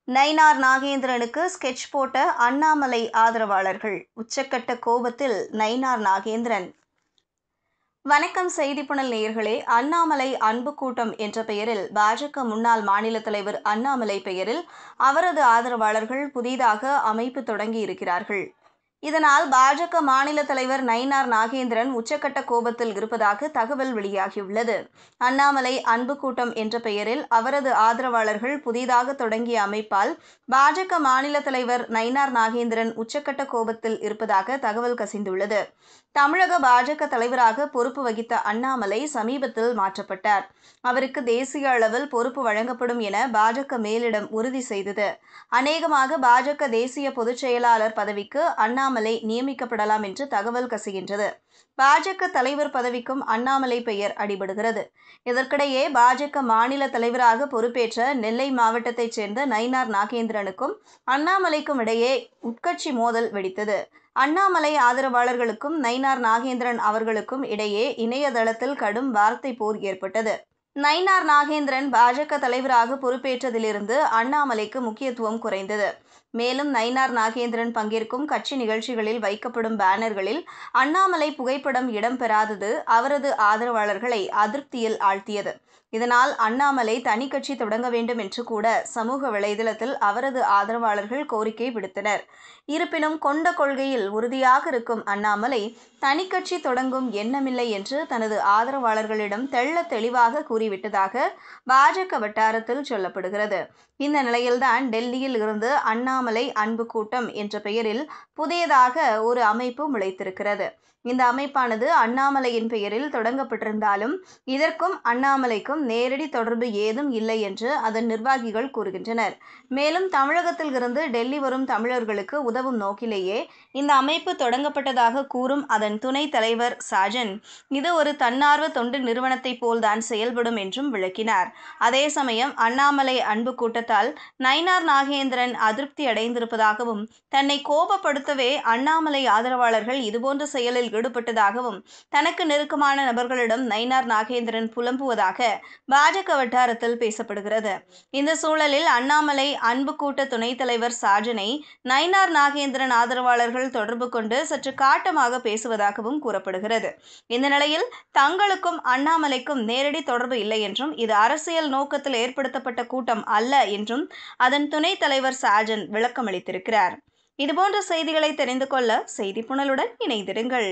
Nainar நாகேந்திரனுக்கு sketch போட்ட அண்ணாமலை ஆதரவாளர்கள். உச்சக்கட்ட கோபத்தில் நயினார் நாகேந்திரன். வணக்கம் செய்திப்புணல் நேயர்களே. அண்ணாமலை அன்பு கூட்டம் என்ற பெயரில் பாஜக முன்னாள் மாநில தலைவர் அண்ணாமலை பெயரில் அவரது ஆதரவாளர்கள் புதிதாக அமைப்பு தொடங்கி இருக்கிறார்கள். இதனால் பாஜக மாநில தலைவர் நயினார் நாகேந்திரன் உச்சக்கட்ட கோபத்தில் இருப்பதாக தகவல் வெளியாகியுள்ளது. அண்ணாமலை அன்பு கூட்டம் என்ற பெயரில் அவரது ஆதரவாளர்கள் புதிதாக தொடங்கிய அமைப்பால் பாஜக மாநில தலைவர் நயினார் நாகேந்திரன் உச்சக்கட்ட கோபத்தில் இருப்பதாக தகவல் கசிந்துள்ளது. தமிழக பாஜக தலைவராக பொறுப்பு வகித்த அண்ணாமலை சமீபத்தில் மாற்றப்பட்டார். அவருக்கு தேசிய அளவில் பொறுப்பு வழங்கப்படும் என பாஜக மேலிடம் உறுதி செய்தது. அநேகமாக பாஜக தேசிய பொதுச் செயலாளர் பதவிக்கு அண்ணாமலை நியமிக்கப்படலாம் என்று தகவல் கசிகின்றது. பாஜக தலைவர் பதவிக்கும் அண்ணாமலை பெயர் அடிபடுகிறது. இதற்கிடையே பாஜக மாநில தலைவராக பொறுப்பேற்ற நெல்லை மாவட்டத்தைச் சேர்ந்த நயினார் நாகேந்திரனுக்கும் அண்ணாமலைக்கும் இடையே உட்கட்சி மோதல் வெடித்தது. அண்ணாமலை ஆதரவாளர்களுக்கும் நயினார் நாகேந்திரன் அவர்களுக்கும் இடையே இணையதளத்தில் கடும் வார்த்தை போர் ஏற்பட்டது. நயினார் நாகேந்திரன் பாஜக தலைவராக பொறுப்பேற்றதிலிருந்து அண்ணாமலைக்கு முக்கியத்துவம் குறைந்தது. மேலும் நயினார் நாகேந்திரன் பங்கேற்கும் கட்சி நிகழ்ச்சிகளில் வைக்கப்படும் பேனர்களில் அண்ணாமலை புகைப்படம் இடம்பெறாதது அவரது ஆதரவாளர்களை அதிருப்தியில் ஆழ்த்தியது. இதனால் அண்ணாமலை தனி கட்சி தொடங்க வேண்டும் என்று கூட சமூக வலைதளத்தில் அவரது ஆதரவாளர்கள் கோரிக்கை விடுத்தனர். இருப்பினும் கொண்ட கொள்கையில் உறுதியாக இருக்கும் அண்ணாமலை தனி கட்சி தொடங்கும் எண்ணமில்லை என்று தனது ஆதரவாளர்களிடம் தெள்ளத் தெளிவாக கூறிவிட்டதாக பாஜக வட்டாரத்தில் சொல்லப்படுகிறது. இந்த நிலையில்தான் டெல்லியில் இருந்து அண்ணாமலை அன்பு கூட்டம் என்ற பெயரில் புதியதாக ஒரு அமைப்பு முளைத்திருக்கிறது. இந்த அமைப்பானது அண்ணாமலையின் பெயரில் தொடங்கப்பட்டிருந்தாலும் இதற்கும் அண்ணாமலைக்கும் நேரடி தொடர்பு ஏதும் இல்லை என்று அதன் நிர்வாகிகள் கூறுகின்றனர். மேலும் தமிழகத்தில் இருந்து டெல்லி வரும் தமிழர்களுக்கு உதவும் நோக்கிலேயே இந்த அமைப்பு தொடங்கப்பட்டதாக கூறும் அதன் துணைத் தலைவர் சாஜன், இது ஒரு தன்னார்வ தொண்டு நிறுவனத்தைப் போல்தான் செயல்படும் என்றும் விளக்கினார். அதே சமயம் அண்ணாமலை அன்பு கூட்டத்தால் நயினார் நாகேந்திரன் அதிருப்தி அடைந்திருப்பதாகவும் தன்னை கோபப்படுத்தவே அண்ணாமலை ஆதரவாளர்கள் இதுபோன்ற செயலில் ஈடுபட்டதாகவும் தனக்கு நெருக்கமான நபர்களிடம் நயினார் நாகேந்திரன் புலம்புவதாக பாஜக வட்டாரத்தில் பேசப்படுகிறது. இந்த சூழலில் அண்ணாமலை அன்பு கூட்ட துணைத் தலைவர் சாஜனை நயினார் நாகேந்திரன் ஆதரவாளர்கள் தொடர்பு கொண்டு சற்று காட்டமாக பேசுவதாகவும் கூறப்படுகிறது. இந்த நிலையில் தங்களுக்கும் அண்ணாமலைக்கும் நேரடி தொடர்பு இல்லை என்றும் இது அரசியல் நோக்கத்தில் ஏற்படுத்தப்பட்ட கூட்டம் அல்ல என்றும் அதன் துணைத் தலைவர் சாஜன் விளக்கமளித்திருக்கிறார். இதுபோன்ற செய்திகளை தெரிந்து கொள்ள செய்திப்புணலுடன் இணைந்திருங்கள்.